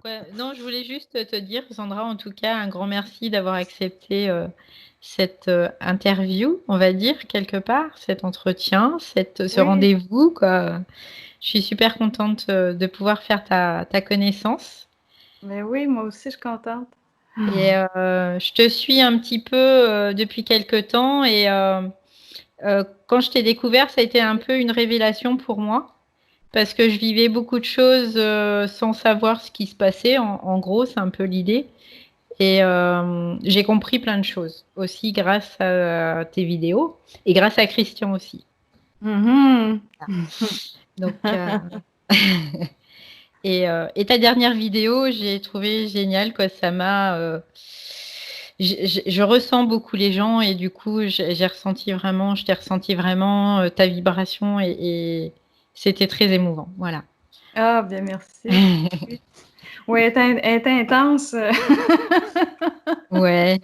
Ouais, non, je voulais juste te dire, Sandra, en tout cas, un grand merci d'avoir accepté cette interview, on va dire, quelque part, cet entretien, ce Oui, rendez-vous, quoi. Je suis super contente de pouvoir faire ta connaissance. mais oui, moi aussi, je suis contente. Et je te suis un petit peu depuis quelque temps. Et quand je t'ai découvert, ça a été un peu une révélation pour moi. Parce que je vivais beaucoup de choses sans savoir ce qui se passait. En gros, c'est un peu l'idée. Et j'ai compris plein de choses aussi grâce à tes vidéos et grâce à Christian aussi. Mhm. Donc, et ta dernière vidéo, j'ai trouvé génial, quoi. Ça m'a. Je ressens beaucoup les gens et du coup, j'ai ressenti vraiment, je t'ai ressenti vraiment ta vibration et c'était très émouvant. Voilà. Ah, bien, merci. Oui, oui, elle est intense. Ouais,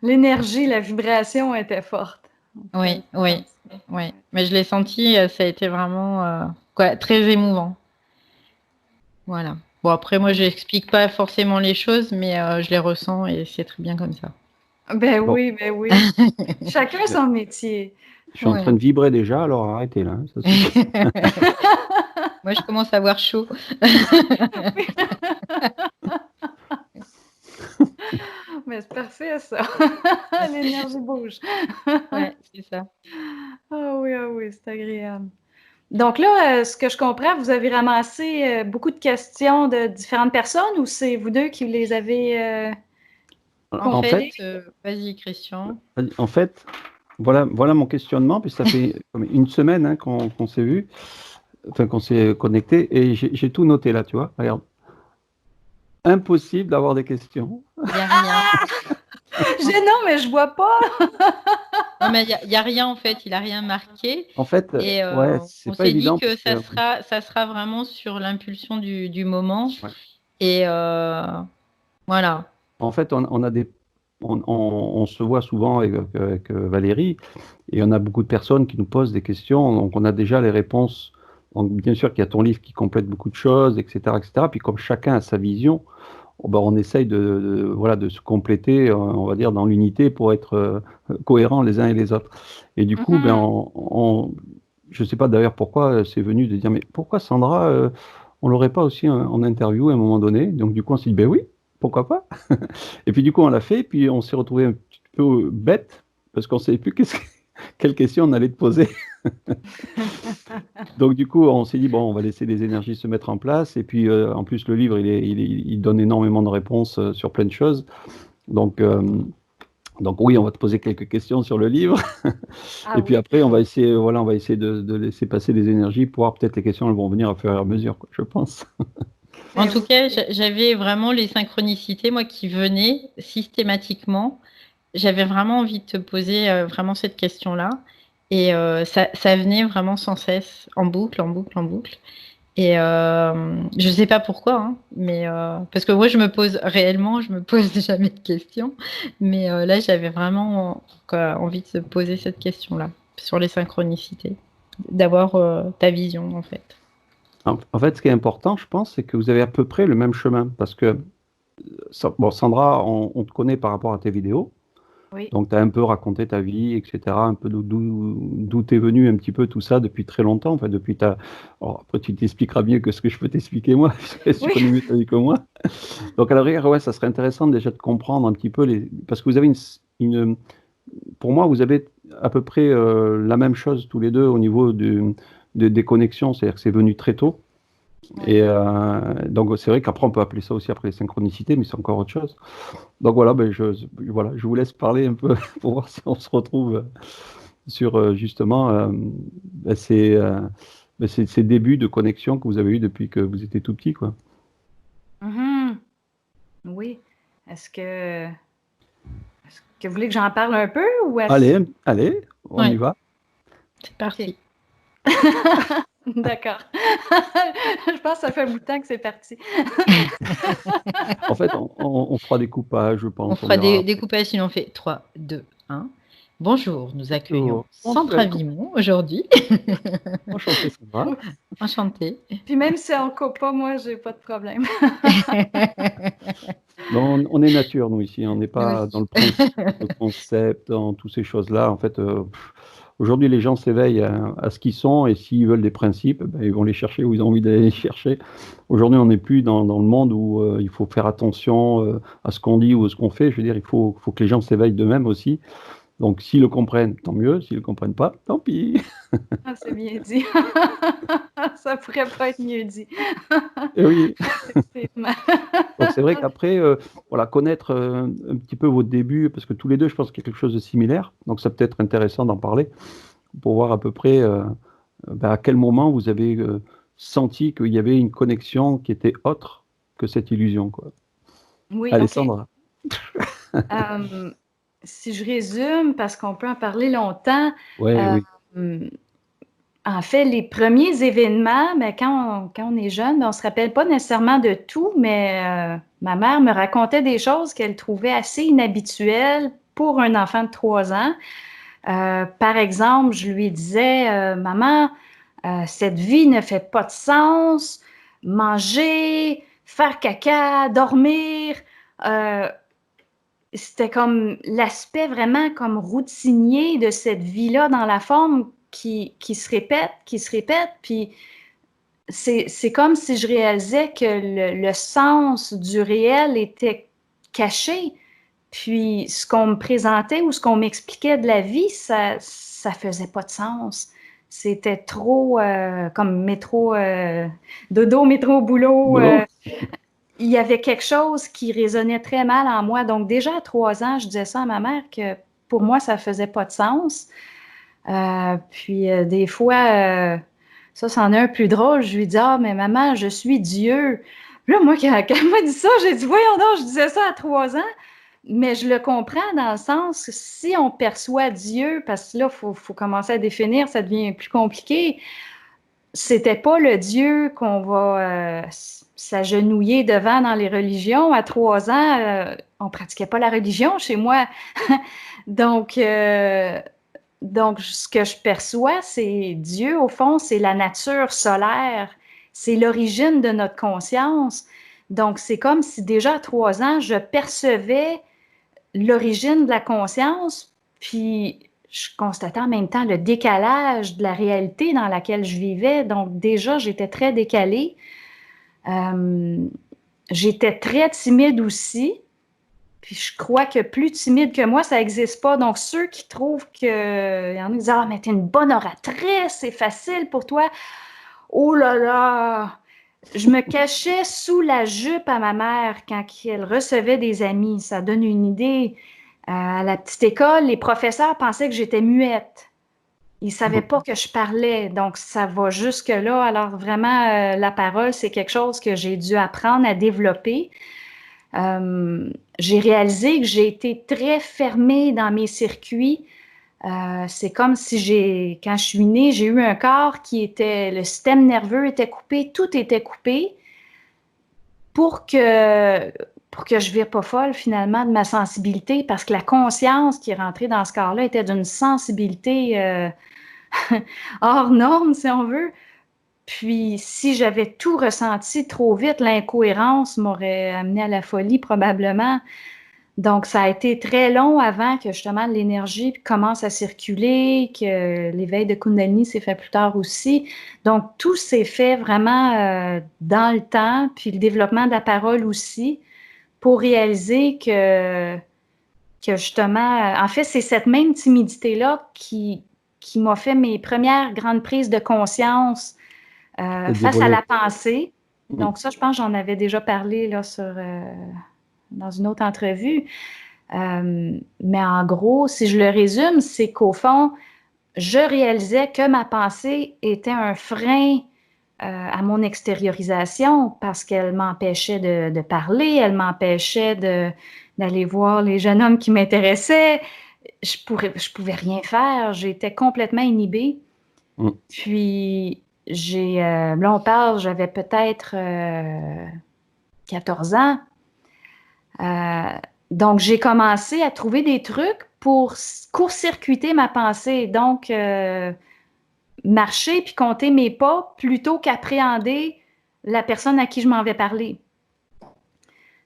L'énergie, la vibration était forte. En tout cas, oui, comme oui, ça. oui. Ouais. Mais je l'ai senti, ça a été vraiment quoi, très émouvant. Voilà. Bon, après, moi, je n'explique pas forcément les choses, mais je les ressens et c'est très bien comme ça. Ben Bon, oui, ben oui. Chacun ben, son métier. je suis en train Ouais. de vibrer déjà, alors arrêtez là, hein, ça suffit. Moi, je commence à avoir chaud. Mais c'est parfait, ça. L'énergie bouge. Ouais, c'est ça. Ah oui, c'est agréable. Donc là, ce que je comprends, vous avez ramassé beaucoup de questions de différentes personnes ou c'est vous deux qui les avez En En fait, compilées? fait, vas-y, Christian. en fait, voilà mon questionnement, puis ça fait comme une semaine hein, qu'on s'est vu, enfin qu'on s'est connecté, et j'ai tout noté là, tu vois. Regarde, impossible d'avoir des questions. Il n'y a rien. Non, mais je vois pas. Non, mais y a rien, en fait. Il n'a rien marqué. En fait, Et ouais, c'est on pas s'est dit évident que parce que ça sera vraiment sur l'impulsion du moment. ouais. Et voilà. En fait, on a on se voit souvent avec Valérie, et on a beaucoup de personnes qui nous posent des questions, donc on a déjà les réponses. Donc, bien sûr qu'il y a ton livre qui complète beaucoup de choses, etc., etc. Puis comme chacun a sa vision, ben, on essaye voilà, de se compléter, on va dire, dans l'unité pour être cohérents les uns et les autres. Et du coup, ben, Mhm. je ne sais pas d'ailleurs pourquoi c'est venu de dire, mais pourquoi Sandra, on l'aurait pas aussi en interview à un moment donné? Donc du coup, on s'est dit, ben oui, pourquoi pas? Et puis du coup, on l'a fait, puis on s'est retrouvé un petit peu bête, parce qu'on ne savait plus quelle question on allait te poser. Donc du coup, on s'est dit, bon, on va laisser les énergies se mettre en place. Et puis, en plus, le livre, il donne énormément de réponses sur plein de choses. Donc, euh, donc oui, on va te poser quelques questions sur le livre. Ah Et puis oui. après, on va essayer, voilà, on va essayer de laisser passer les énergies pour voir peut-être les questions, elles vont venir au fur et à mesure, quoi, je pense. En Ben tout oui. cas, j'avais vraiment les synchronicités, moi, qui venaient systématiquement. J'avais vraiment envie de te poser vraiment cette question-là. Et ça venait vraiment sans cesse, en boucle, en boucle, en boucle. Et je sais pas pourquoi, hein, mais parce que moi, je me pose réellement, je me pose jamais de questions. Mais là, j'avais vraiment quoi, envie de te poser cette question-là sur les synchronicités, d'avoir ta vision, en fait. En fait, ce qui est important, je pense, c'est que vous avez à peu près le même chemin. Parce que, bon, Sandra, on te connaît par rapport à tes vidéos. Oui. Donc, tu as un peu raconté ta vie, etc. Un peu d'où t'es venu un petit peu tout ça depuis très longtemps. Enfin, depuis ta... Alors, après, tu t'expliqueras mieux que ce que je peux t'expliquer moi, puisque tu Oui. connais mieux ta vie que moi. Donc, à la rigueur, ouais, ça serait intéressant déjà de comprendre un petit peu les... Parce que vous avez pour moi, vous avez à peu près la même chose tous les deux au niveau des connexions. C'est-à-dire que c'est venu très tôt. Oui. Et donc, c'est vrai qu'après, on peut appeler ça aussi après les synchronicités, mais c'est encore autre chose. Donc voilà, voilà, je vous laisse parler un peu pour voir si on se retrouve sur justement ces débuts de connexion que vous avez eu depuis que vous étiez tout petit, quoi. Mhm. Oui. Est-ce que, est-ce que vous voulez que j'en parle un peu ou est-ce... Allez, allez, on y Ouais, va. c'est OK. parti. D'accord. Je pense que ça fait un bout de temps que c'est parti. En fait, on fera des coupages, je On pense, on fera verra des après. découpages, sinon on fait 3, 2, 1. Bonjour, nous accueillons Bonjour. Sandra Vimon aujourd'hui. Enchanté, Sandra. Enchantée. Puis même si on ne coupe pas, moi, j'ai pas de problème. Non, on est nature, nous, ici. On n'est pas Oui. dans le principe, le concept, dans toutes ces choses-là. En fait, aujourd'hui, les gens s'éveillent à ce qu'ils sont et s'ils veulent des principes, ben, ils vont les chercher où ils ont envie d'aller les chercher. Aujourd'hui, on n'est plus dans le monde où il faut faire attention à ce qu'on dit ou à ce qu'on fait. Je veux dire, il faut que les gens s'éveillent d'eux-mêmes aussi. Donc, s'ils le comprennent, tant mieux. S'ils ne le comprennent pas, tant pis. Ah, c'est bien dit. Ça pourrait pas être mieux dit. Et oui. Effectivement. Donc c'est vrai qu'après, voilà, connaître un petit peu vos débuts, parce que tous les deux, je pense qu'il y a quelque chose de similaire. Donc ça peut être intéressant d'en parler pour voir à peu près à quel moment vous avez senti qu'il y avait une connexion qui était autre que cette illusion, quoi. Oui, OK. Alessandra. Si je résume, parce qu'on peut en parler longtemps, Ouais, oui. En fait, les premiers événements, quand on est jeune, on ne se rappelle pas nécessairement de tout, mais ma mère me racontait des choses qu'elle trouvait assez inhabituelles pour un enfant de 3 ans. Par exemple, je lui disais, Maman, cette vie ne fait pas de sens. Manger, faire caca, dormir. C'était comme l'aspect vraiment comme routinier de cette vie-là dans la forme qui se répète, puis c'est comme si je réalisais que le sens du réel était caché, puis ce qu'on me présentait ou ce qu'on m'expliquait de la vie, ça faisait pas de sens. C'était trop comme métro, dodo, métro, boulot. Il y avait quelque chose qui résonnait très mal en moi. Donc, déjà à 3 ans, je disais ça à ma mère que pour moi, ça faisait pas de sens. Puis, des fois, ça, c'en est un plus drôle. Je lui dis, ah, mais maman, je suis Dieu. Là, moi, quand elle m'a dit ça, j'ai dit, voyons donc, je disais ça à 3 ans. Mais je le comprends dans le sens que si on perçoit Dieu, parce que là, faut commencer à définir, ça devient plus compliqué. C'était pas le Dieu qu'on va s'agenouiller devant dans les religions. À 3 ans, on pratiquait pas la religion chez moi. Donc, ce que je perçois, c'est Dieu, au fond, c'est la nature solaire. C'est l'origine de notre conscience. Donc, c'est comme si déjà à 3 ans, je percevais l'origine de la conscience, puis je constatais en même temps le décalage de la réalité dans laquelle je vivais. Donc déjà, j'étais très décalée. J'étais très timide aussi. Puis je crois que plus timide que moi, ça n'existe pas. Donc ceux qui trouvent que... Il y en a qui disent « Ah, mais t'es une bonne oratrice, c'est facile pour toi. » Oh là là! Je me cachais sous la jupe à ma mère quand elle recevait des amis. Ça donne une idée. À la petite école, les professeurs pensaient que j'étais muette. Ils ne savaient pas que je parlais. Donc, ça va jusque-là. Alors, vraiment, la parole, c'est quelque chose que j'ai dû apprendre à développer. J'ai réalisé que j'ai été très fermée dans mes circuits. C'est comme si quand je suis née, j'ai eu un corps le système nerveux était coupé, tout était coupé pour que je vire pas folle finalement de ma sensibilité, parce que la conscience qui est rentrée dans ce corps-là était d'une sensibilité hors norme, si on veut. Puis si j'avais tout ressenti trop vite, l'incohérence m'aurait amené à la folie probablement. Donc, ça a été très long avant que justement l'énergie commence à circuler, que l'éveil de Kundalini s'est fait plus tard aussi. Donc, tout s'est fait vraiment dans le temps, puis le développement de la parole aussi, pour réaliser que justement, en fait, c'est cette même timidité-là qui m'a fait mes premières grandes prises de conscience face à la pensée. Donc, ça, je pense que j'en avais déjà parlé là, dans une autre entrevue. Mais en gros, si je le résume, c'est qu'au fond, je réalisais que ma pensée était un frein à mon extériorisation parce qu'elle m'empêchait de parler, elle m'empêchait d'aller voir les jeunes hommes qui m'intéressaient. Je pouvais rien faire, j'étais complètement inhibée. Puis, là on parle, j'avais peut-être 14 ans. Donc, j'ai commencé à trouver des trucs pour court-circuiter ma pensée. Donc, marcher puis compter mes pas plutôt qu'appréhender la personne à qui je m'en vais parler.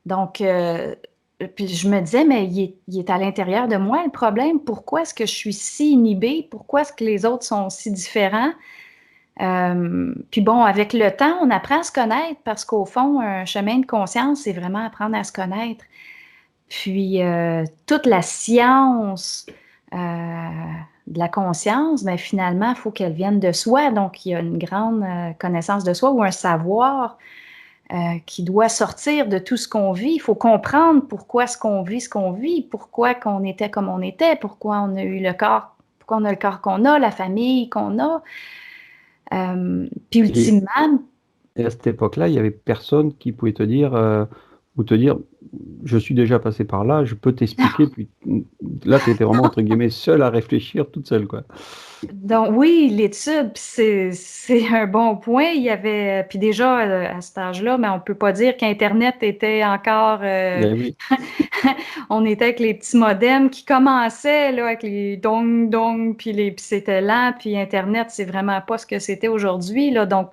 Donc, puis je me disais, mais il est à l'intérieur de moi le problème. Pourquoi est-ce que je suis si inhibée? Pourquoi est-ce que les autres sont si différents? Puis bon, avec le temps, on apprend à se connaître parce qu'au fond, un chemin de conscience, c'est vraiment apprendre à se connaître. Puis toute la science de la conscience, ben, finalement, il faut qu'elle vienne de soi. Donc, il y a une grande connaissance de soi ou un savoir qui doit sortir de tout ce qu'on vit. Il faut comprendre pourquoi ce qu'on vit, pourquoi qu'on était comme on était, pourquoi on a eu le corps, pourquoi on a le corps qu'on a, la famille qu'on a. Puis ultimement... Et à cette époque-là, il n'y avait personne qui pouvait te dire, ou te dire, je suis déjà passé par là, je peux t'expliquer. Puis là, tu étais vraiment, entre guillemets, seule à réfléchir, toute seule, quoi. Donc oui, l'étude, c'est un bon point. Il y avait, puis déjà à cet âge-là, mais on ne peut pas dire qu'Internet était encore... Oui. On était avec les petits modems qui commençaient là, avec les dong-dong, puis c'était lent, puis Internet, c'est vraiment pas ce que c'était aujourd'hui. Là. Donc,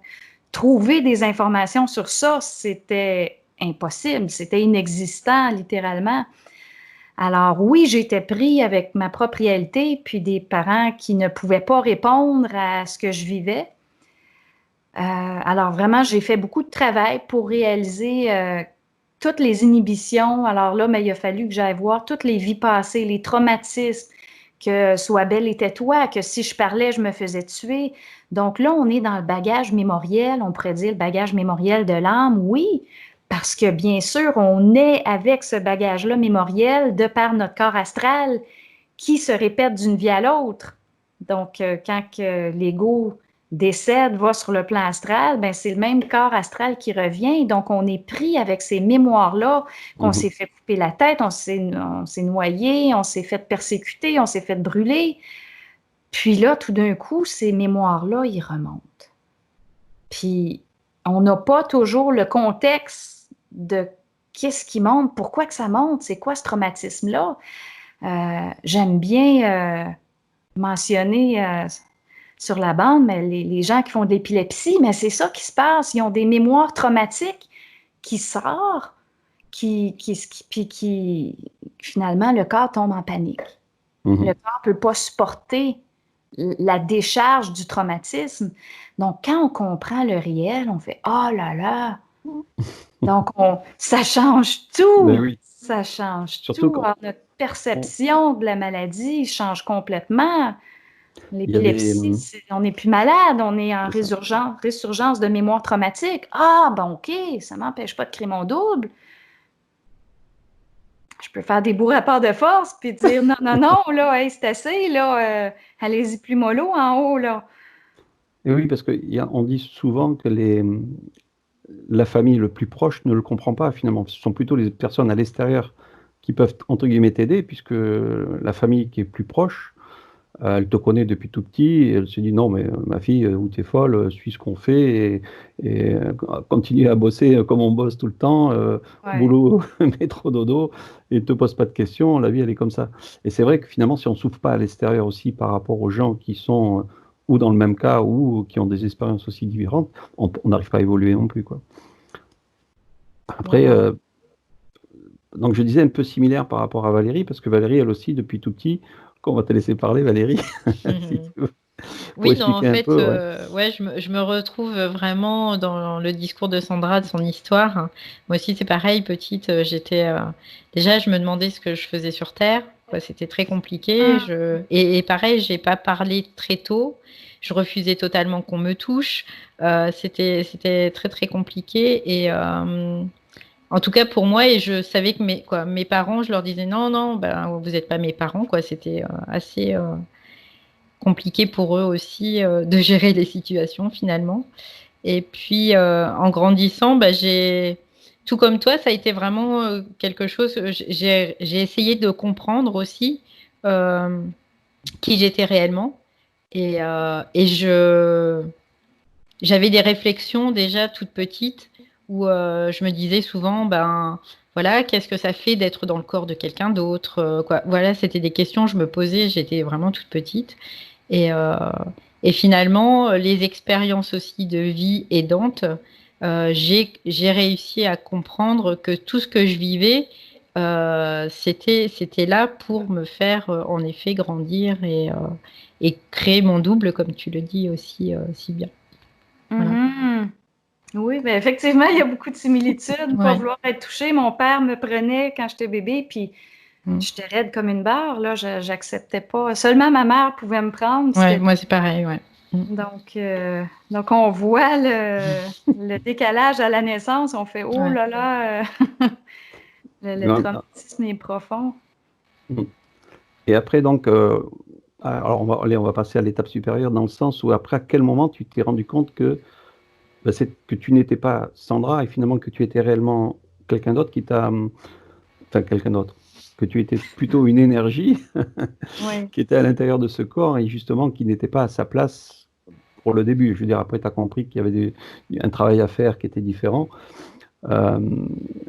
trouver des informations sur ça, c'était impossible, c'était inexistant, littéralement. Alors oui, j'étais pris avec ma propre réalité, puis des parents qui ne pouvaient pas répondre à ce que je vivais. Alors vraiment, j'ai fait beaucoup de travail pour réaliser toutes les inhibitions. Alors là, mais il a fallu que j'aille voir toutes les vies passées, les traumatismes, que Sois belle et tais-toi, que si je parlais, je me faisais tuer. Donc là, on est dans le bagage mémoriel, on pourrait dire le bagage mémoriel de l'âme, oui, parce que bien sûr, on est avec ce bagage-là mémoriel de par notre corps astral qui se répète d'une vie à l'autre. Donc, quand l'ego décède, va sur le plan astral, ben c'est le même corps astral qui revient. Donc, on est pris avec ces mémoires-là, qu'on s'est fait couper la tête, on s'est noyé, on s'est fait persécuter, on s'est fait brûler. Puis là, tout d'un coup, ces mémoires-là, ils remontent. Puis, on n'a pas toujours le contexte de qu'est-ce qui monte, pourquoi que ça monte, c'est quoi ce traumatisme-là. J'aime bien mentionner sur la bande, mais les gens qui font de l'épilepsie, mais c'est ça qui se passe. Ils ont des mémoires traumatiques qui sortent, puis finalement, le corps tombe en panique. Le corps ne peut pas supporter la décharge du traumatisme. Donc, quand on comprend le réel, on fait « Oh là là! » Donc, ça change tout. Ben oui. Ça change Surtout tout. Alors, notre perception de la maladie change complètement. L'épilepsie, on n'est plus malade, on est en résurgence de mémoire traumatique. Ah, ben OK, ça ne m'empêche pas de créer mon double. Je peux faire des beaux rapports de force puis dire non, là, hey, c'est assez, là, allez-y plus mollo en haut, là. Et oui, parce qu'on dit souvent que la famille le plus proche ne le comprend pas finalement. Ce sont plutôt les personnes à l'extérieur qui peuvent, entre guillemets, t'aider, puisque la famille qui est plus proche, elle te connaît depuis tout petit, et elle se dit non, mais ma fille, ou t'es folle, suis ce qu'on fait, et continue à bosser comme on bosse tout le temps, boulot, métro, dodo, et ne te pose pas de questions, la vie elle est comme ça. Et c'est vrai que finalement, si on ne souffre pas à l'extérieur aussi par rapport aux gens qui sont ou dans le même cas, ou qui ont des expériences aussi différentes, on n'arrive pas à évoluer non plus, quoi. Après, donc je disais un peu similaire par rapport à Valérie, parce que Valérie, elle aussi, depuis tout petit, on va te laisser parler, Valérie, si tu veux. Oui, en fait, je me retrouve vraiment dans le discours de Sandra, de son histoire. Moi aussi, c'est pareil, petite, déjà, je me demandais ce que je faisais sur Terre. C'était très compliqué. Et pareil, j'ai pas parlé très tôt. Je refusais totalement qu'on me touche. C'était très, très compliqué. Et en tout cas pour moi, et je savais que mes parents, je leur disais non, ben, vous n'êtes pas mes parents, quoi. C'était assez compliqué pour eux aussi de gérer les situations finalement. Et puis en grandissant, bah, tout comme toi, ça a été vraiment quelque chose. J'ai essayé de comprendre aussi qui j'étais réellement. Et j'avais des réflexions déjà toute petite où je me disais souvent, ben voilà, qu'est-ce que ça fait d'être dans le corps de quelqu'un d'autre, quoi. Voilà, c'était des questions que je me posais, j'étais vraiment toute petite. Et, euh, et finalement, les expériences aussi de vie aidantes, j'ai réussi à comprendre que tout ce que je vivais, c'était là pour me faire en effet grandir et créer mon double, comme tu le dis aussi si bien. Voilà. Mhm. Oui, ben effectivement, il y a beaucoup de similitudes. Pas Ouais. vouloir être touchée. Mon père me prenait quand j'étais bébé, puis Mm. j'étais raide comme une barre. Là, j'acceptais pas. Seulement ma mère pouvait me prendre. Ouais, moi c'est pareil, ouais. Mm. Donc on voit le décalage à la naissance. On fait oh Ouais. là là, le Non, non. traumatisme est profond. Et après, donc, alors on va passer à l'étape supérieure dans le sens où après, à quel moment tu t'es rendu compte que, que tu n'étais pas Sandra et finalement que tu étais réellement quelqu'un d'autre qui t'a, enfin quelqu'un d'autre, que tu étais plutôt une énergie Oui. qui était à l'intérieur de ce corps et justement qui n'était pas à sa place pour le début. Je veux dire, après, tu as compris qu'il y avait un travail à faire qui était différent. Euh,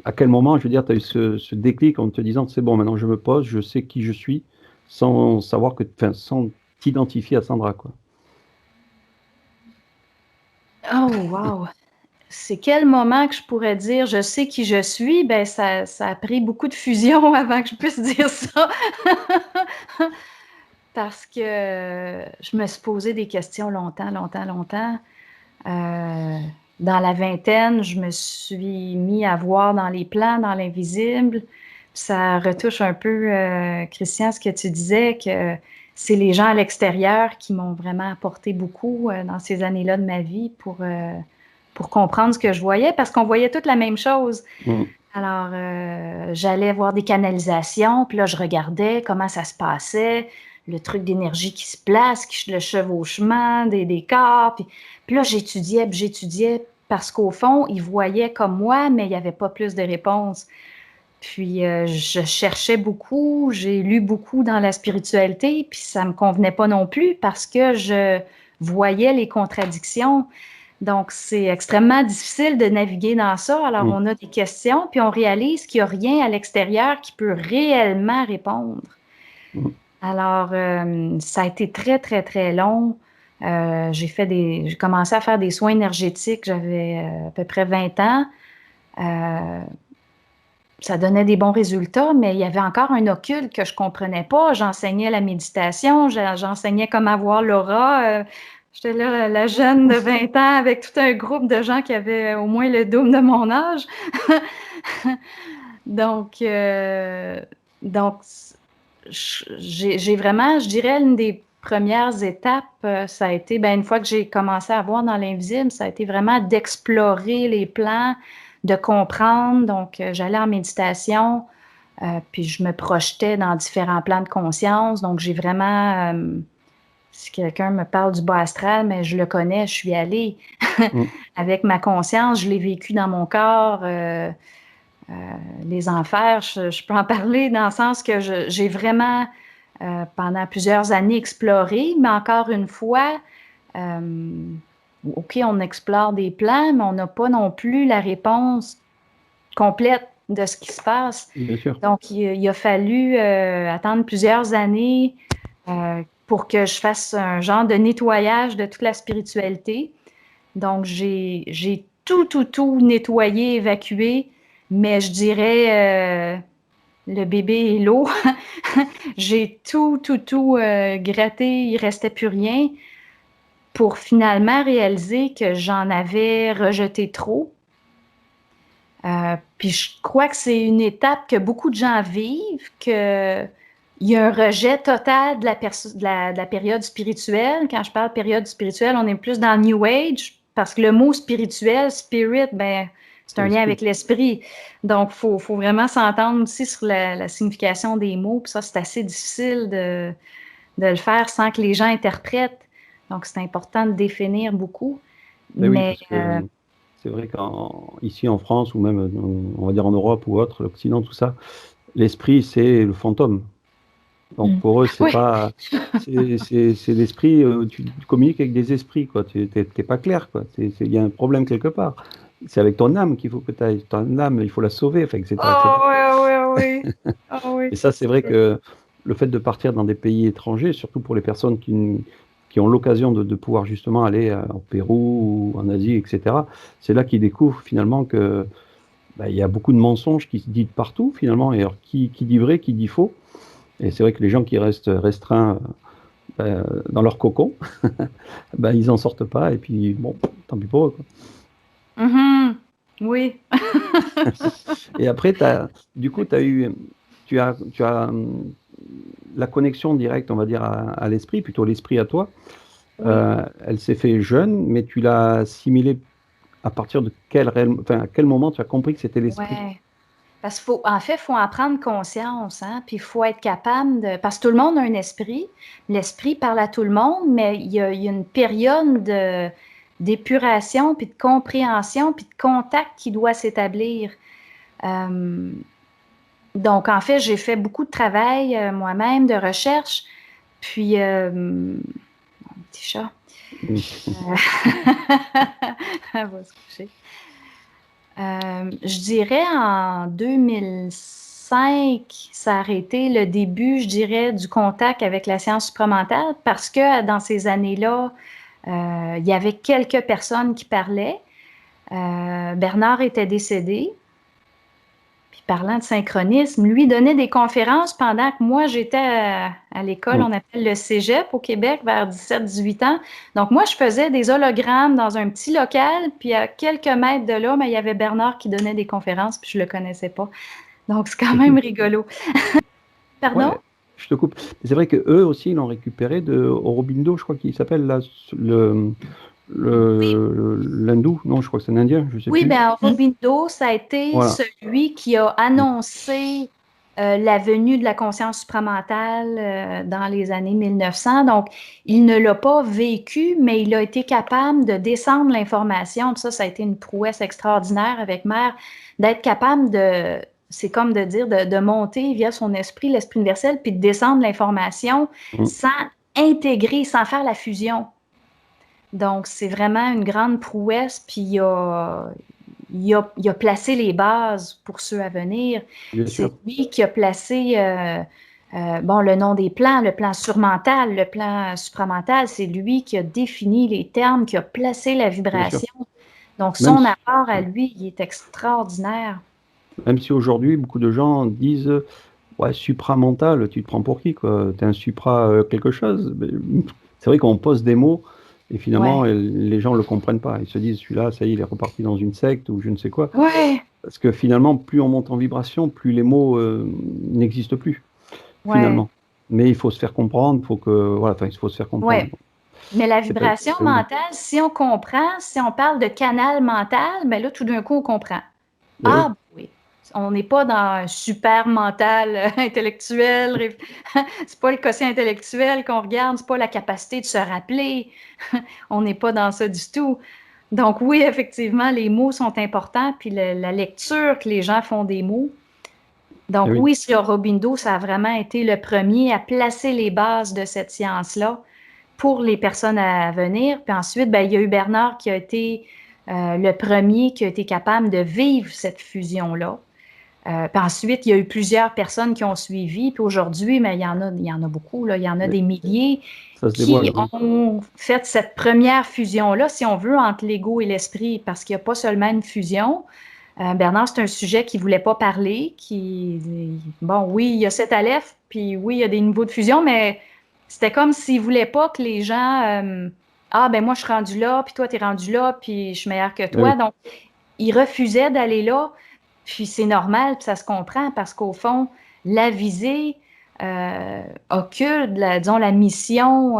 à quel moment, je veux dire, tu as eu ce déclic en te disant, c'est bon, maintenant je me pose, je sais qui je suis, sans savoir que, enfin, sans t'identifier à Sandra, quoi. Oh wow. C'est quel moment que je pourrais dire je sais qui je suis? Ben ça a pris beaucoup de fusion avant que je puisse dire ça. Parce que je me suis posé des questions longtemps, longtemps, longtemps. Euh, dans la vingtaine, je me suis mis à voir dans les plans, dans l'invisible. Ça retouche un peu, Christian, ce que tu disais, que c'est les gens à l'extérieur qui m'ont vraiment apporté beaucoup dans ces années-là de ma vie pour comprendre ce que je voyais, parce qu'on voyait toute la même chose. Mm. Alors, j'allais voir des canalisations, puis là, je regardais comment ça se passait, le truc d'énergie qui se place, le chevauchement des corps. Puis là, j'étudiais, puis j'étudiais, parce qu'au fond, ils voyaient comme moi, mais il n'y avait pas plus de réponses. Puis, je cherchais beaucoup, j'ai lu beaucoup dans la spiritualité, puis ça ne me convenait pas non plus parce que je voyais les contradictions. Donc, c'est extrêmement difficile de naviguer dans ça. Alors, Mm. on a des questions, puis on réalise qu'il n'y a rien à l'extérieur qui peut réellement répondre. Mm. Alors, ça a été très, très, très long. J'ai commencé à faire des soins énergétiques, j'avais à peu près 20 ans. Ça donnait des bons résultats, mais il y avait encore un occulte que je comprenais pas. J'enseignais la méditation, j'enseignais comment voir l'aura. J'étais là, la jeune de 20 ans avec tout un groupe de gens qui avaient au moins le double de mon âge. Donc, j'ai vraiment, je dirais, une des premières étapes, ça a été, ben, une fois que j'ai commencé à voir dans l'invisible, ça a été vraiment d'explorer les plans, de comprendre. Donc, j'allais en méditation, puis je me projetais dans différents plans de conscience. Donc, j'ai vraiment, si quelqu'un me parle du bas astral, mais je le connais, je suis allée Mm. avec ma conscience, je l'ai vécu dans mon corps. Les enfers, je peux en parler dans le sens que j'ai vraiment, pendant plusieurs années, exploré, mais encore une fois, OK, on explore des plans, mais on n'a pas non plus la réponse complète de ce qui se passe. Bien sûr. Donc, il a fallu attendre plusieurs années pour que je fasse un genre de nettoyage de toute la spiritualité. Donc, j'ai tout nettoyé, évacué, mais je dirais le bébé et l'eau. J'ai tout gratté, il restait plus rien pour finalement réaliser que j'en avais rejeté trop. Puis je crois que c'est une étape que beaucoup de gens vivent, qu'il y a un rejet total de la période spirituelle. Quand je parle de période spirituelle, on est plus dans le New Age, parce que le mot spirituel, spirit, ben, c'est un lien avec l'esprit. Donc, il faut vraiment s'entendre aussi sur la signification des mots. Puis ça, c'est assez difficile de le faire sans que les gens interprètent. Donc, c'est important de définir beaucoup. Ben oui, Mais parce que c'est vrai qu'ici en France, ou même, on va dire en Europe ou autre, l'Occident, tout ça, l'esprit, c'est le fantôme. Donc pour eux, c'est oui, pas, c'est l'esprit, tu communiques avec des esprits, quoi. T'es pas clair, quoi. Il y a un problème quelque part. c'est avec ton âme qu'il faut que tu ailles. Ton âme, il faut la sauver, enfin, etc., etc. Oh, oui, oui, oui. Oh, oui. Et ça, c'est vrai que le fait de partir dans des pays étrangers, surtout pour les personnes qui ont l'occasion de pouvoir justement aller au Pérou ou en Asie, etc., c'est là qu'ils découvrent finalement que il y a beaucoup de mensonges qui se disent partout finalement. Et alors, qui dit vrai, qui dit faux? Et c'est vrai que les gens qui restent restreints dans leur cocon, ils n'en sortent pas. Et puis, bon, tant pis pour eux, quoi. Oui. Et après, du coup, tu as la connexion directe, on va dire, à l'esprit, plutôt l'esprit à toi. Oui. Elle s'est fait jeune, mais tu l'as assimilée à partir de à quel moment tu as compris que c'était l'esprit? Ouais. Parce qu'il en fait, il faut en prendre conscience, hein, puis il faut être capable de... Parce que tout le monde a un esprit. L'esprit parle à tout le monde, mais il y a une période d'épuration, puis de compréhension, puis de contact qui doit s'établir. Donc, en fait, j'ai fait beaucoup de travail moi-même, de recherche, puis... mon petit chat. Elle va se coucher. Je dirais en 2005, ça a été le début, je dirais, du contact avec la science supramentale parce que dans ces années-là, il y avait quelques personnes qui parlaient. Bernard était décédé. Puis parlant de synchronisme, lui donnait des conférences pendant que moi, j'étais à l'école, on appelle le cégep au Québec, vers 17-18 ans. Donc moi, je faisais des hologrammes dans un petit local, puis à quelques mètres de là, il y avait Bernard qui donnait des conférences, puis je le connaissais pas. Donc c'est quand même rigolo. Pardon? Ouais, je te coupe. C'est vrai que eux aussi, ils l'ont récupéré de Aurobindo, je crois qu'il s'appelle là, l'hindou. Non, je crois que c'est un indien, je sais Oui, plus. bien, Aurobindo, ça a été Voilà. celui qui a annoncé la venue de la conscience supramentale dans les années 1900. Donc, il ne l'a pas vécu, mais il a été capable de descendre l'information. Ça a été une prouesse extraordinaire avec Mère, d'être capable de, c'est comme de dire, de monter via son esprit, l'esprit universel, puis de descendre l'information sans intégrer, sans faire la fusion. Donc, c'est vraiment une grande prouesse, puis il a placé les bases pour ceux à venir. C'est lui qui a placé le nom des plans, le plan surmental, le plan supramental. C'est lui qui a défini les termes, qui a placé la vibration. Donc, son apport à lui, il est extraordinaire. Même si aujourd'hui, beaucoup de gens disent ouais, supramental, tu te prends pour qui, quoi? T'es un supra quelque chose. C'est vrai qu'on pose des mots. Et finalement, les gens ne le comprennent pas. Ils se disent, celui-là, ça y est, il est reparti dans une secte ou je ne sais quoi. Ouais. Parce que finalement, plus on monte en vibration, plus les mots n'existent plus, finalement. Mais il faut se faire comprendre, il faut se faire comprendre. Ouais. Mais la vibration mentale, si on comprend, si on parle de canal mental, là, tout d'un coup, on comprend. Oui. On n'est pas dans un super mental intellectuel. C'est pas le quotient intellectuel qu'on regarde, c'est pas la capacité de se rappeler. On n'est pas dans ça du tout. Donc oui, effectivement, les mots sont importants, puis la lecture que les gens font des mots. Donc oui, sur Aurobindo, ça a vraiment été le premier à placer les bases de cette science-là pour les personnes à venir. Puis ensuite, il y a eu Bernard qui a été le premier qui a été capable de vivre cette fusion-là. Puis ensuite, il y a eu plusieurs personnes qui ont suivi. Puis aujourd'hui, il y en a beaucoup, là, il y en a des milliers qui ont fait cette première fusion-là, si on veut, entre l'ego et l'esprit, parce qu'il n'y a pas seulement une fusion. Bernard, c'est un sujet qu'il ne voulait pas parler. Oui, il y a 7 aleph, puis oui, il y a des niveaux de fusion, mais c'était comme s'il ne voulait pas que les gens moi, je suis rendu là, puis toi, tu es rendu là, puis je suis meilleure que toi. Donc, il refusait d'aller là. Puis c'est normal, puis ça se comprend, parce qu'au fond, la visée occulte, disons, la mission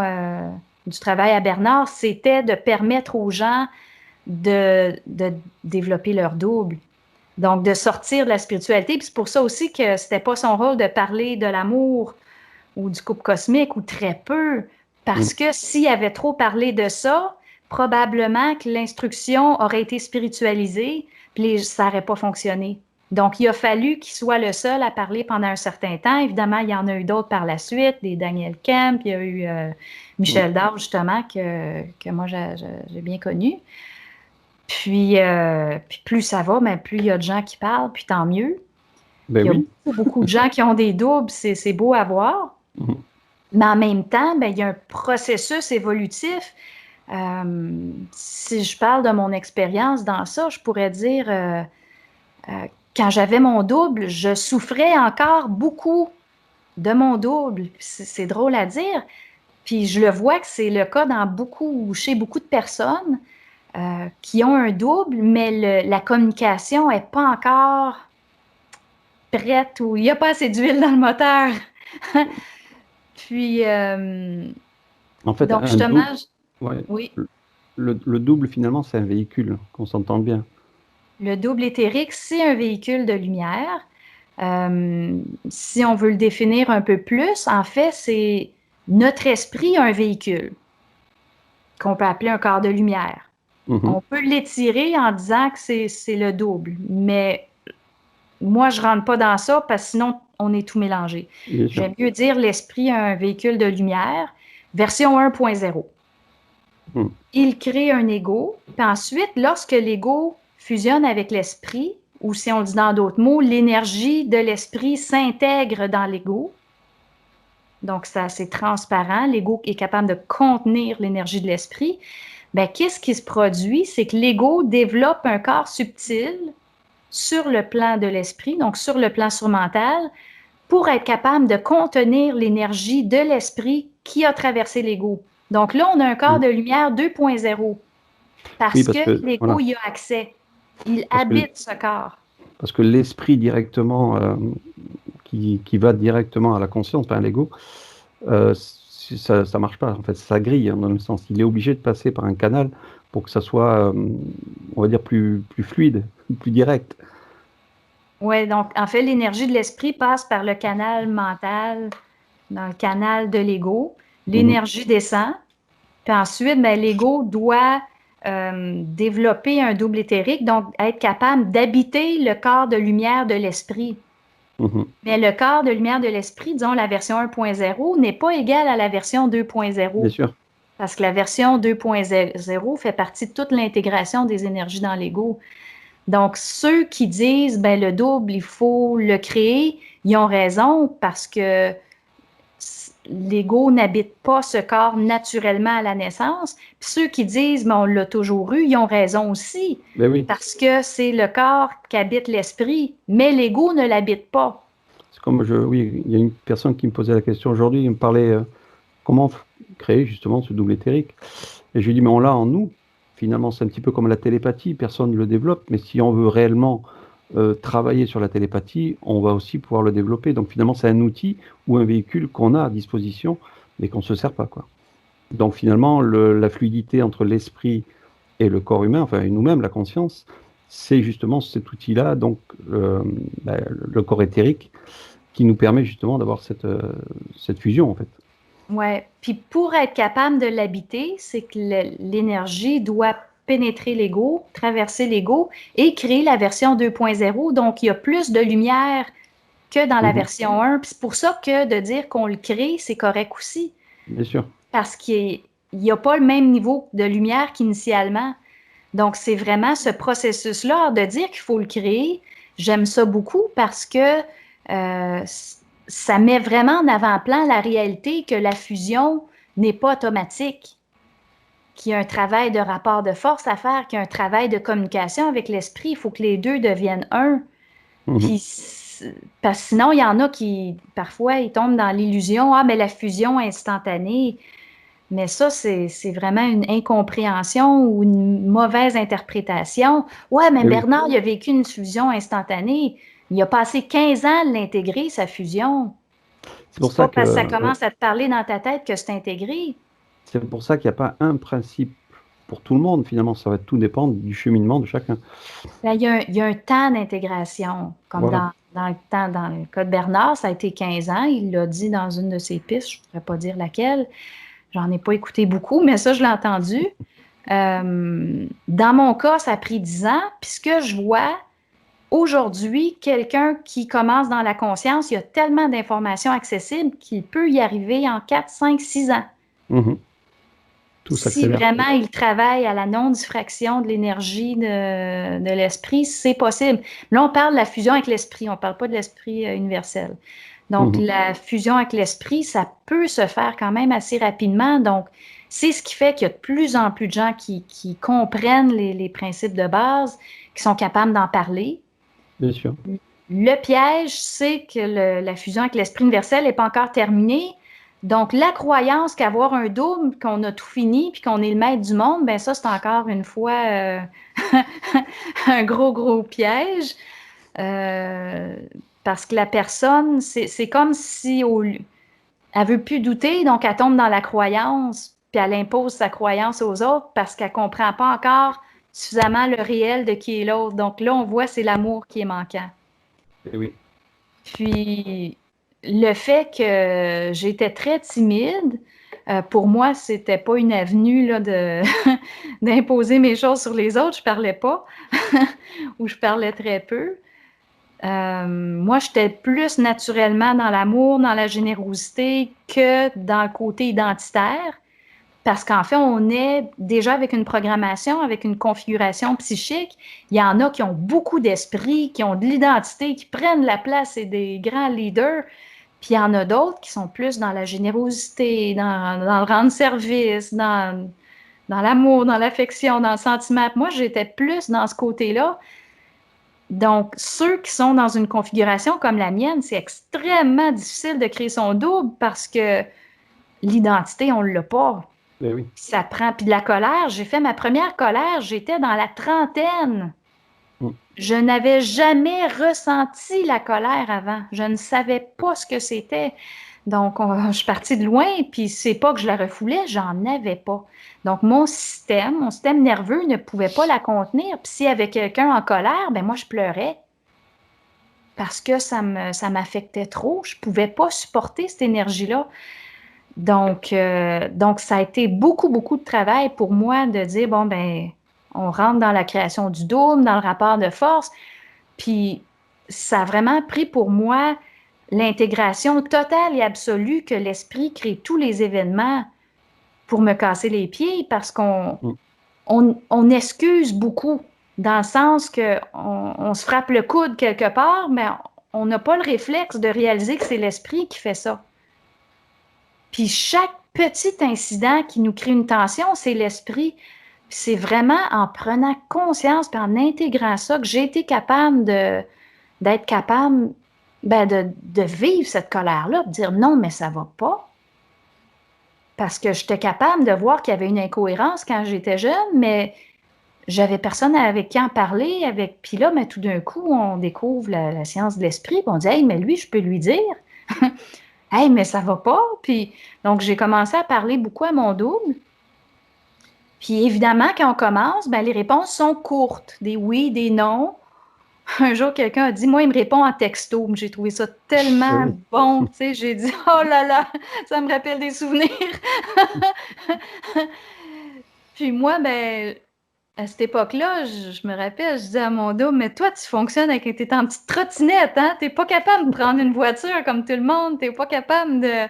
du travail à Bernard, c'était de permettre aux gens de développer leur double. Donc, de sortir de la spiritualité. Puis c'est pour ça aussi que c'était pas son rôle de parler de l'amour ou du couple cosmique, ou très peu. Parce que s'il avait trop parlé de ça, probablement que l'instruction aurait été spiritualisée, puis ça n'aurait pas fonctionné. Donc, il a fallu qu'il soit le seul à parler pendant un certain temps. Évidemment, il y en a eu d'autres par la suite, des Daniel Kemp, il y a eu Michel Dard, justement, que moi, j'ai bien connu. Puis plus ça va, mais plus il y a de gens qui parlent, puis tant mieux. Ben Il y a oui. beaucoup de gens qui ont des doubles, c'est beau à voir. Mhm. Mais en même temps, ben, il y a un processus évolutif. Si je parle de mon expérience dans ça, je pourrais dire, quand j'avais mon double, je souffrais encore beaucoup de mon double. C'est drôle à dire. Puis je le vois que c'est le cas chez beaucoup de personnes qui ont un double, mais la communication n'est pas encore prête ou il n'y a pas assez d'huile dans le moteur. Puis, En fait, donc un justement, double, ouais, oui, le double, finalement, c'est un véhicule, qu'on s'entende bien. le double éthérique, c'est un véhicule de lumière. Si on veut le définir un peu plus, en fait, c'est notre esprit un véhicule qu'on peut appeler un corps de lumière. Mhm. On peut l'étirer en disant que c'est le double, mais moi, je ne rentre pas dans ça parce que sinon, on est tout mélangé. Bien sûr. J'aime mieux dire l'esprit a un véhicule de lumière, version 1.0. Mhm. Il crée un ego, puis ensuite, lorsque l'ego fusionne avec l'esprit, ou si on le dit dans d'autres mots, l'énergie de l'esprit s'intègre dans l'ego. Donc, ça, c'est transparent. L'ego est capable de contenir l'énergie de l'esprit. Bien, qu'est-ce qui se produit? C'est que l'ego développe un corps subtil sur le plan de l'esprit, donc sur le plan surmental, pour être capable de contenir l'énergie de l'esprit qui a traversé l'ego. Donc là, on a un corps Mhm. de lumière 2.0 Oui, parce parce que que, l'ego voilà, y a accès. Il parce que, habite ce corps. parce que l'esprit directement, qui va directement à la conscience, pas à l'ego, ça ne marche pas. En fait, ça grille, hein, dans le sens. Il est obligé de passer par un canal pour que ça soit, on va dire, plus fluide, plus direct. Oui, donc en fait, l'énergie de l'esprit passe par le canal mental, dans le canal de l'ego. Mhm. L'énergie descend, puis ensuite, ben, l'ego doit développer un double éthérique, donc être capable d'habiter le corps de lumière de l'esprit. Mhm. Mais le corps de lumière de l'esprit, disons la version 1.0, n'est pas égal à la version Bien 2.0. sûr. Parce que la version 2.0 fait partie de toute l'intégration des énergies dans l'ego. Donc, ceux qui disent, ben, le double, il faut le créer, ils ont raison parce que l'ego n'habite pas ce corps naturellement à la naissance. Puis ceux qui disent, mais on l'a toujours eu, ils ont raison aussi Ben oui. parce que c'est le corps qui habite l'esprit, mais l'ego ne l'habite pas. C'est comme oui, il y a une personne qui me posait la question aujourd'hui, il me parlait comment créer justement ce double éthérique. Et je lui dis, mais on l'a en nous. Finalement, c'est un petit peu comme la télépathie, personne ne le développe, mais si on veut réellement travailler sur la télépathie, on va aussi pouvoir le développer. Donc finalement, c'est un outil ou un véhicule qu'on a à disposition, mais qu'on ne se sert pas, quoi. Donc finalement, la fluidité entre l'esprit et le corps humain, enfin et nous-mêmes, la conscience, c'est justement cet outil-là, donc le corps éthérique, qui nous permet justement d'avoir cette fusion, en fait. Ouais. Puis pour être capable de l'habiter, c'est que l'énergie doit pénétrer l'ego, traverser l'ego et créer la version 2.0. Donc, il y a plus de lumière que dans la Mhm. version 1. Puis c'est pour ça que de dire qu'on le crée, c'est correct aussi. Bien sûr. Parce qu'il n'y a pas le même niveau de lumière qu'initialement. Donc, c'est vraiment ce processus-là de dire qu'il faut le créer. J'aime ça beaucoup parce que ça met vraiment en avant-plan la réalité que la fusion n'est pas automatique, qu'il y a un travail de rapport de force à faire, qu'il y a un travail de communication avec l'esprit. Il faut que les deux deviennent un. Mhm. Puis, parce que sinon, il y en a qui, parfois, ils tombent dans l'illusion, ah, mais la fusion instantanée. Mais ça, c'est vraiment une incompréhension ou une mauvaise interprétation. Ouais, mais Et oui. Bernard, il a vécu une fusion instantanée. Il a passé 15 ans à l'intégrer, sa fusion. C'est pour C'est ça pas que, parce que ça commence à te parler dans ta tête que c'est intégré. c'est pour ça qu'il n'y a pas un principe pour tout le monde. Finalement, ça va tout dépendre du cheminement de chacun. Ben, il y a un temps d'intégration, comme Voilà. dans le cas de Bernard, ça a été 15 ans. Il l'a dit dans une de ses pistes, je ne pourrais pas dire laquelle. J'en ai pas écouté beaucoup, mais ça, je l'ai entendu. Dans mon cas, ça a pris 10 ans. Puis ce que je vois aujourd'hui, quelqu'un qui commence dans la conscience, il y a tellement d'informations accessibles qu'il peut y arriver en 4, 5, 6 ans. Mhm. Tout Si s'accélère. vraiment il travaille à la non-diffraction de l'énergie de l'esprit, c'est possible. Là, on parle de la fusion avec l'esprit, on ne parle pas de l'esprit universel. Donc, la fusion avec l'esprit, ça peut se faire quand même assez rapidement. Donc, c'est ce qui fait qu'il y a de plus en plus de gens qui comprennent les principes de base, qui sont capables d'en parler. Bien sûr. Le piège, c'est que la fusion avec l'esprit universel n'est pas encore terminée. Donc, la croyance qu'avoir un double, qu'on a tout fini, puis qu'on est le maître du monde, ben ça, c'est encore une fois un gros piège. Parce que la personne, c'est comme si elle veut plus douter, donc elle tombe dans la croyance, puis elle impose sa croyance aux autres parce qu'elle comprend pas encore suffisamment le réel de qui est l'autre. Donc là, on voit, c'est l'amour qui est manquant. Et oui. Puis le fait que j'étais très timide, pour moi, c'était pas une avenue là, d'imposer mes choses sur les autres. Je parlais pas ou je parlais très peu. Moi, j'étais plus naturellement dans l'amour, dans la générosité que dans le côté identitaire. Parce qu'en fait, on est déjà avec une programmation, avec une configuration psychique. Il y en a qui ont beaucoup d'esprit, qui ont de l'identité, qui prennent la place et des grands leaders. Puis il y en a d'autres qui sont plus dans la générosité, dans le rendre service, dans l'amour, dans l'affection, dans le sentiment. Moi, j'étais plus dans ce côté-là. Donc, ceux qui sont dans une configuration comme la mienne, c'est extrêmement difficile de créer son double parce que l'identité, on ne l'a pas. Et oui. Ça prend. Puis de la colère, j'ai fait ma première colère, j'étais dans la trentaine. Je n'avais jamais ressenti la colère avant. Je ne savais pas ce que c'était. Donc, je suis partie de loin, puis c'est pas que je la refoulais, j'en avais pas. Donc, mon système nerveux ne pouvait pas la contenir. Puis s'il y avait quelqu'un en colère, ben moi, je pleurais. Parce que ça m'affectait trop. Je pouvais pas supporter cette énergie-là. Donc, ça a été beaucoup de travail pour moi de dire, bon, ben, on rentre dans la création du double, dans le rapport de force. Puis, ça a vraiment pris pour moi l'intégration totale et absolue que l'esprit crée tous les événements pour me casser les pieds parce on excuse beaucoup dans le sens qu'on se frappe le coude quelque part, mais on n'a pas le réflexe de réaliser que c'est l'esprit qui fait ça. Puis chaque petit incident qui nous crée une tension, c'est l'esprit. C'est vraiment en prenant conscience et en intégrant ça que j'ai été capable d'être capable de vivre cette colère-là, de dire non, mais ça va pas. Parce que j'étais capable de voir qu'il y avait une incohérence quand j'étais jeune, mais j'avais personne avec qui en parler. Puis là, mais tout d'un coup, on découvre la science de l'esprit, puis on dit « Hey, mais lui, je peux lui dire. » Hey, mais ça va pas. Puis, donc, j'ai commencé à parler beaucoup à mon double. Puis, évidemment, quand on commence, ben, les réponses sont courtes. Des oui, des non. Un jour, quelqu'un a dit, moi, il me répond en texto. J'ai trouvé ça tellement bon. Tu sais, j'ai dit, oh là là, ça me rappelle des souvenirs. Puis moi, ben, à cette époque-là, je me rappelle, je disais à mon double, mais toi, tu fonctionnes avec t'es en petite trottinette, hein? T'es pas capable de prendre une voiture comme tout le monde, t'es pas capable de...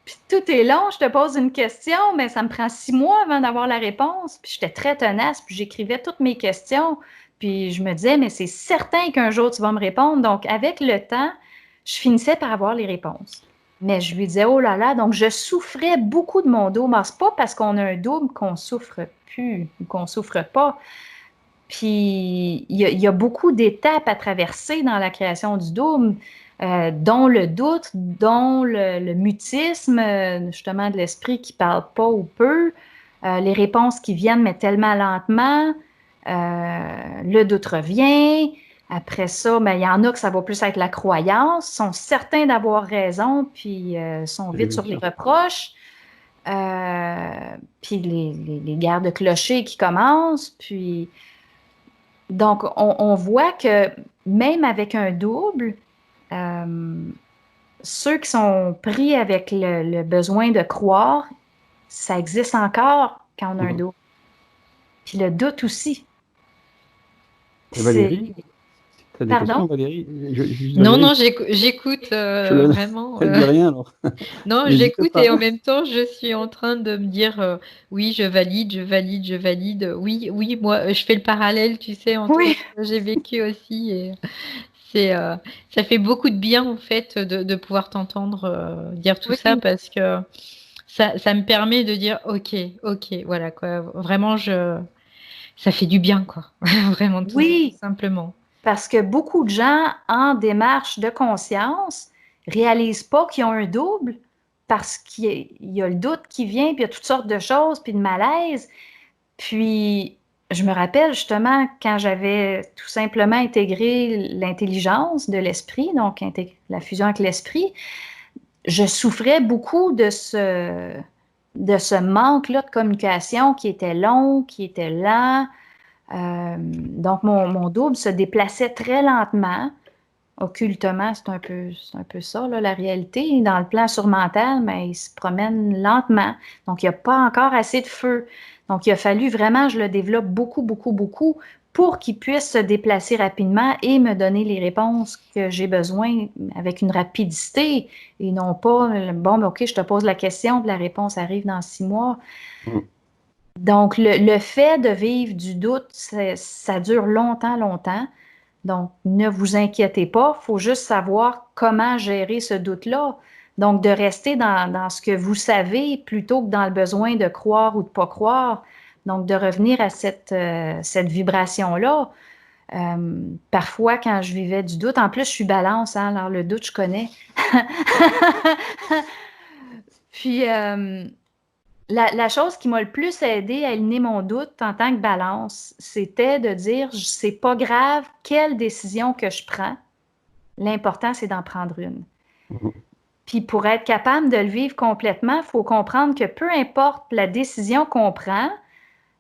Puis tout est long, je te pose une question, mais ça me prend 6 mois avant d'avoir la réponse. Puis j'étais très tenace, puis j'écrivais toutes mes questions. Puis je me disais, mais c'est certain qu'un jour, tu vas me répondre. Donc, avec le temps, je finissais par avoir les réponses. Mais je lui disais, oh là là, donc je souffrais beaucoup de mon double. C'est pas parce qu'on a un double qu'on souffre plus ou qu'on souffre pas. Puis il y a beaucoup d'étapes à traverser dans la création du double, dont le doute, dont le mutisme, justement de l'esprit qui parle pas ou peu, les réponses qui viennent mais tellement lentement, le doute revient. Après ça, ben, il y en a que ça va plus être la croyance, sont certains d'avoir raison, puis sont vite sur les reproches. Puis les guerres de clochers qui commencent. Puis donc, on voit que même avec un double, ceux qui sont pris avec le besoin de croire, ça existe encore quand on a un double. Puis le doute aussi. Et Valérie, Tu as des Pardon? questions, Valérie? Non, Valérie, non, j'écoute elle dit rien alors. Non, N'hésite j'écoute pas. et en même temps, je suis en train de me dire oui, je valide, je valide, je valide. Oui, oui, moi, je fais le parallèle, tu sais, entre ce Oui, que j'ai vécu aussi et c'est, ça fait beaucoup de bien en fait de pouvoir t'entendre dire tout ça oui, parce que ça me permet de dire ok, ok, voilà quoi. Vraiment, ça fait du bien quoi. Vraiment tout oui, simplement. parce que beaucoup de gens en démarche de conscience réalisent pas qu'ils ont un double parce qu'il y a le doute qui vient, puis il y a toutes sortes de choses, puis de malaise. Puis, je me rappelle justement quand j'avais tout simplement intégré l'intelligence de l'esprit, donc la fusion avec l'esprit, je souffrais beaucoup de ce manque-là de communication qui était long, qui était lent. Donc, mon double se déplaçait très lentement. Occultement, c'est un peu ça, là, la réalité. Dans le plan surmental, mais il se promène lentement. Donc, il n'y a pas encore assez de feu. Donc, il a fallu vraiment que je le développe beaucoup, beaucoup, beaucoup pour qu'il puisse se déplacer rapidement et me donner les réponses que j'ai besoin avec une rapidité et non pas, bon, ben, OK, je te pose la question, puis la réponse arrive dans 6 mois. Mm. Donc, le fait de vivre du doute, ça dure longtemps, longtemps. Donc, ne vous inquiétez pas, il faut juste savoir comment gérer ce doute-là. Donc, de rester dans ce que vous savez plutôt que dans le besoin de croire ou de ne pas croire. Donc, de revenir à cette vibration-là. Parfois, quand je vivais du doute, en plus, je suis balance, hein, alors le doute, je connais. Puis, la chose qui m'a le plus aidé à éliminer mon doute en tant que balance, c'était de dire, c'est pas grave quelle décision que je prends, l'important c'est d'en prendre une. Mhm. Puis pour être capable de le vivre complètement, il faut comprendre que peu importe la décision qu'on prend,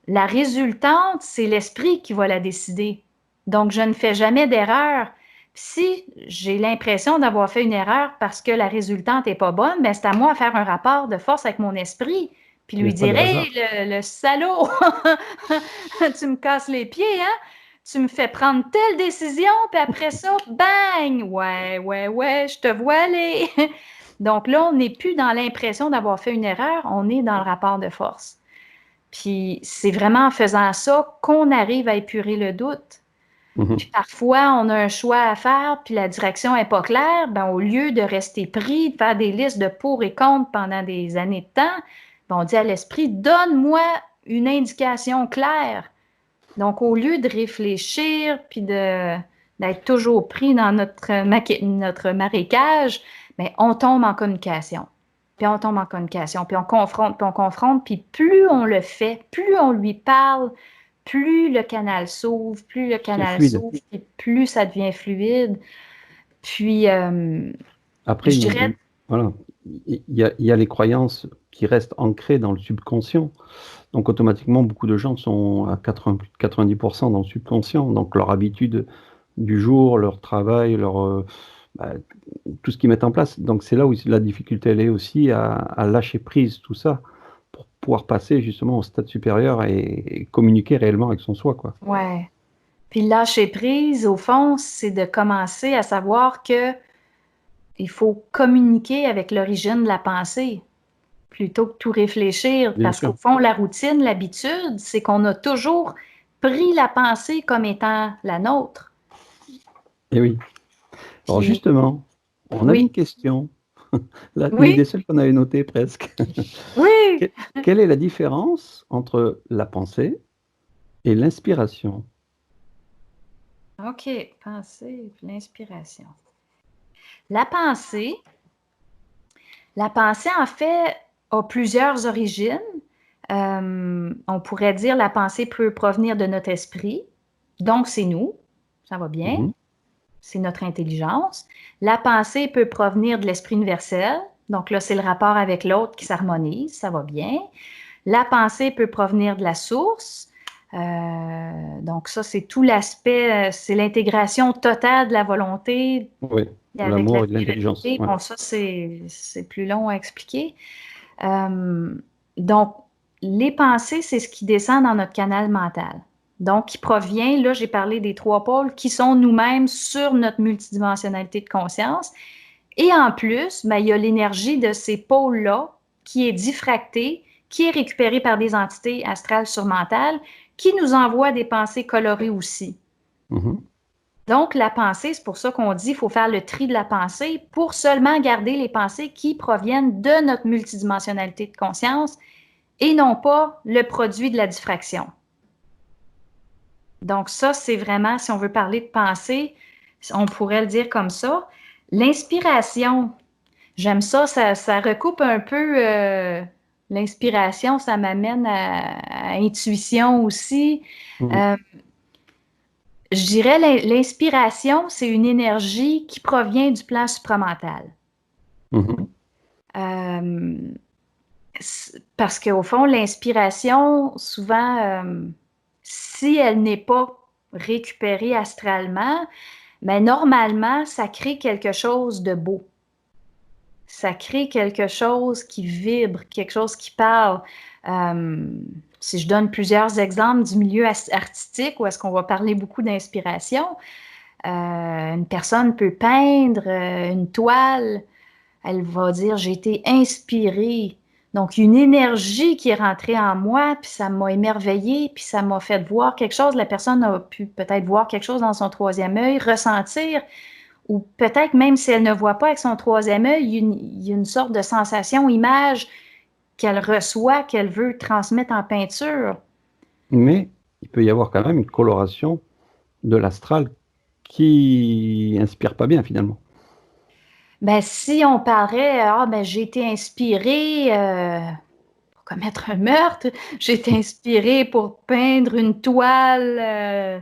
la résultante, c'est l'esprit qui va la décider. Donc je ne fais jamais d'erreur. Si j'ai l'impression d'avoir fait une erreur parce que la résultante n'est pas bonne, ben c'est à moi de faire un rapport de force avec mon esprit. Puis Il n'y lui a pas de dire, hasard. hey, le salaud, tu me casses les pieds, hein? Tu me fais prendre telle décision, puis après ça, bang! Ouais, ouais, ouais, je te vois aller. Donc là, on n'est plus dans l'impression d'avoir fait une erreur, on est dans le rapport de force. Puis c'est vraiment en faisant ça qu'on arrive à épurer le doute. Mhm. Puis parfois, on a un choix à faire, puis la direction n'est pas claire. Ben, au lieu de rester pris, de faire des listes de pour et contre pendant des années de temps, ben, on dit à l'esprit, donne-moi une indication claire. Donc, au lieu de réfléchir, puis d'être toujours pris dans notre marécage, ben, on tombe en communication. Puis on tombe en communication, puis on confronte, puis plus on le fait, plus on lui parle, plus le canal s'ouvre, C'est fluide. puis plus ça devient fluide. Puis, Après, je dirais, voilà, il y a les croyances qui restent ancrées dans le subconscient. Donc, automatiquement, beaucoup de gens sont à 80, plus de 90% dans le subconscient. Donc, leur habitude du jour, leur travail, bah, tout ce qu'ils mettent en place. Donc, c'est là où la difficulté, elle est aussi à lâcher prise tout ça pour pouvoir passer justement au stade supérieur et communiquer réellement avec son soi, quoi. ouais. Puis lâcher prise, au fond, c'est de commencer à savoir que il faut communiquer avec l'origine de la pensée plutôt que tout réfléchir. Bien Parce qu'au sûr. fond, la routine, l'habitude, c'est qu'on a toujours pris la pensée comme étant la nôtre. Et oui. Alors, Puis, justement, on avait une oui, question. Une oui, des seules qu'on avait notées presque. oui. Quelle est la différence entre la pensée et l'inspiration? OK, pensée, puis l'inspiration. La pensée, la pensée, en fait, a plusieurs origines. On pourrait dire la pensée peut provenir de notre esprit, donc c'est nous, ça va bien, Mhm. c'est notre intelligence. La pensée peut provenir de l'esprit universel, donc là c'est le rapport avec l'autre qui s'harmonise, ça va bien. La pensée peut provenir de la source, donc ça c'est tout l'aspect, c'est l'intégration totale de la volonté Oui, avec la l'amour et de l'intelligence. dualité. Ouais. Bon, ça c'est plus long à expliquer. Euh, donc, les pensées, c'est ce qui descend dans notre canal mental. Donc, qui provient, là, j'ai parlé des 3 pôles, qui sont nous-mêmes sur notre multidimensionnalité de conscience. Et en plus, ben, il y a l'énergie de ces pôles-là qui est diffractée, qui est récupérée par des entités astrales surmentales, qui nous envoient des pensées colorées aussi. Donc, la pensée, c'est pour ça qu'on dit qu'il faut faire le tri de la pensée pour seulement garder les pensées qui proviennent de notre multidimensionnalité de conscience et non pas le produit de la diffraction. Donc ça, c'est vraiment, si on veut parler de pensée, on pourrait le dire comme ça. L'inspiration, j'aime ça, ça recoupe un peu l'inspiration, ça m'amène à intuition aussi. Je dirais l'inspiration, c'est une énergie qui provient du plan supramental. Parce qu'au fond, l'inspiration, souvent, si elle n'est pas récupérée astralement, mais normalement, ça crée quelque chose de beau. Ça crée quelque chose qui vibre, quelque chose qui parle. Si je donne plusieurs exemples du milieu artistique, où est-ce qu'on va parler beaucoup d'inspiration, une personne peut peindre une toile, elle va dire « j'ai été inspirée ». Donc, une énergie qui est rentrée en moi, puis ça m'a émerveillée, puis ça m'a fait voir quelque chose. La personne a pu peut-être voir quelque chose dans son 3e œil, ressentir, ou peut-être même si elle ne voit pas avec son 3e œil, il y a une sorte de sensation, image qu'elle reçoit, qu'elle veut transmettre en peinture. Mais il peut y avoir quand même une coloration de l'astral qui inspire pas bien finalement. Ben, si on parlerait, j'ai été inspirée pour commettre un meurtre, j'ai été inspirée pour peindre une toile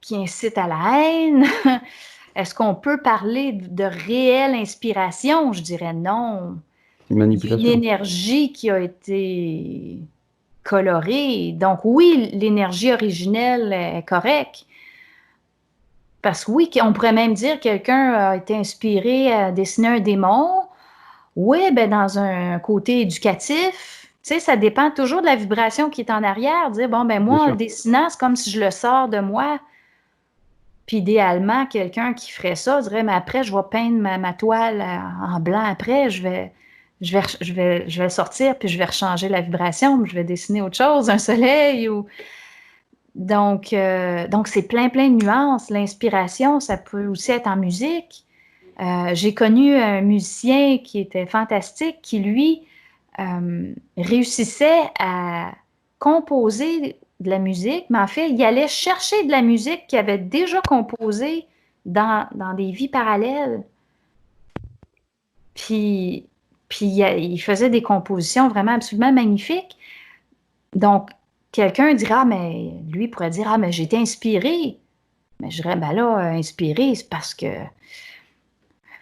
qui incite à la haine. Est-ce qu'on peut parler de réelle inspiration? Je dirais non. Une manipulation. Il y a une énergie qui a été colorée. Donc oui, l'énergie originelle est correcte. Parce que oui, on pourrait même dire que quelqu'un a été inspiré à dessiner un démon. Oui, ben dans un côté éducatif, tu sais, ça dépend toujours de la vibration qui est en arrière. Dire, bon, ben moi, en dessinant, c'est comme si je le sors de moi. Puis idéalement, quelqu'un qui ferait ça dirait, mais après, je vais peindre ma toile en blanc. Après, je vais le sortir, puis je vais rechanger la vibration, puis je vais dessiner autre chose, un soleil ou... Donc, c'est plein de nuances. L'inspiration, ça peut aussi être en musique. J'ai connu un musicien qui était fantastique, qui, lui, réussissait à composer de la musique, mais en fait, il allait chercher de la musique qu'il avait déjà composée dans des vies parallèles. Puis il faisait des compositions vraiment absolument magnifiques. Donc, quelqu'un dira, mais lui pourrait dire, mais j'ai été inspiré. Mais je dirais, ben là, inspiré, c'est parce que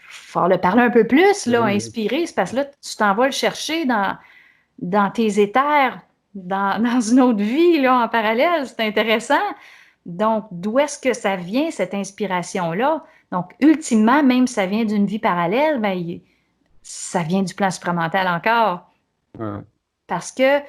faut le parler un peu plus, là, inspiré, c'est parce que là, tu t'en vas le chercher dans tes éthers, dans une autre vie, là, en parallèle, c'est intéressant. Donc, d'où est-ce que ça vient, cette inspiration-là? Donc, ultimement, même si ça vient d'une vie parallèle, ben, ça vient du plan supramental encore. Parce que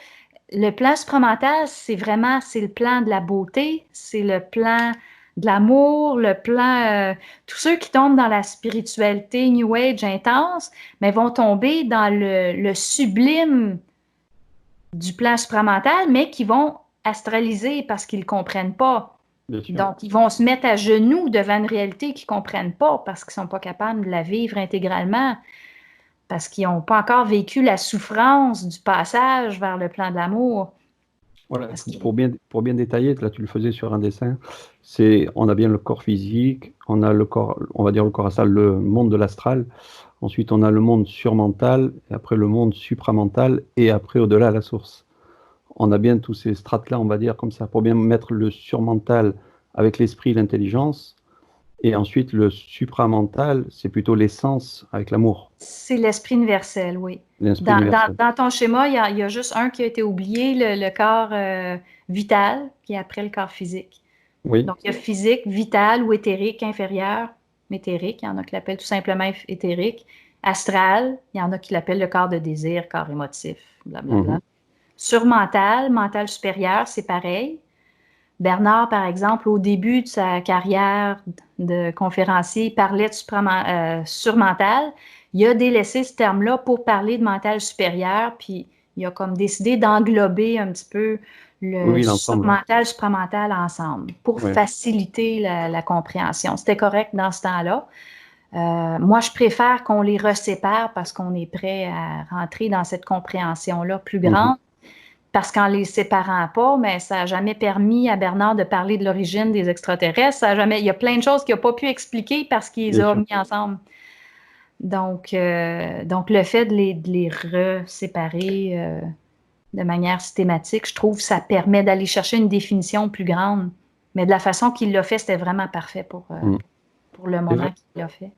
le plan supramental, c'est le plan de la beauté, c'est le plan de l'amour, le plan... tous ceux qui tombent dans la spiritualité New Age intense, mais vont tomber dans le sublime du plan supramental, mais qui vont astraliser parce qu'ils ne comprennent pas. Donc, ils vont se mettre à genoux devant une réalité qu'ils ne comprennent pas parce qu'ils ne sont pas capables de la vivre intégralement, parce qu'ils n'ont pas encore vécu la souffrance du passage vers le plan de l'amour. Voilà, pour bien détailler, là tu le faisais sur un dessin, on a bien le corps physique, on a le corps, on va dire le corps astral, le monde de l'astral, ensuite on a le monde surmental, et après le monde supramental, et après au-delà la source. On a bien tous ces strates-là, on va dire comme ça, pour bien mettre le surmental avec l'esprit, l'intelligence, et ensuite le supramental, c'est plutôt l'essence avec l'amour. C'est l'esprit universel, oui. Dans ton schéma, il y a juste un qui a été oublié, le corps vital, qui est après le corps physique. Oui. Donc, il y a physique, vital ou éthérique inférieur. Éthérique, il y en a qui l'appellent tout simplement éthérique. Astral, il y en a qui l'appellent le corps de désir, corps émotif, blablabla. Surmental, mental supérieur, c'est pareil. Bernard, par exemple, au début de sa carrière de conférencier, il parlait de surmental. Il a délaissé ce terme-là pour parler de mental supérieur, puis il a comme décidé d'englober un petit peu le Oui, l'ensemble. surmental, supramental ensemble pour faciliter la compréhension. C'était correct dans ce temps-là. Moi, je préfère qu'on les resépare parce qu'on est prêt à rentrer dans cette compréhension-là plus grande. Parce qu'en les séparant pas, mais ça n'a jamais permis à Bernard de parler de l'origine des extraterrestres. Il y a plein de choses qu'il n'a pas pu expliquer parce qu'il les a mis ensemble. Donc, le fait de les reséparer de manière systématique, je trouve que ça permet d'aller chercher une définition plus grande. Mais de la façon qu'il l'a fait, c'était vraiment parfait pour le moment qu'il l'a fait.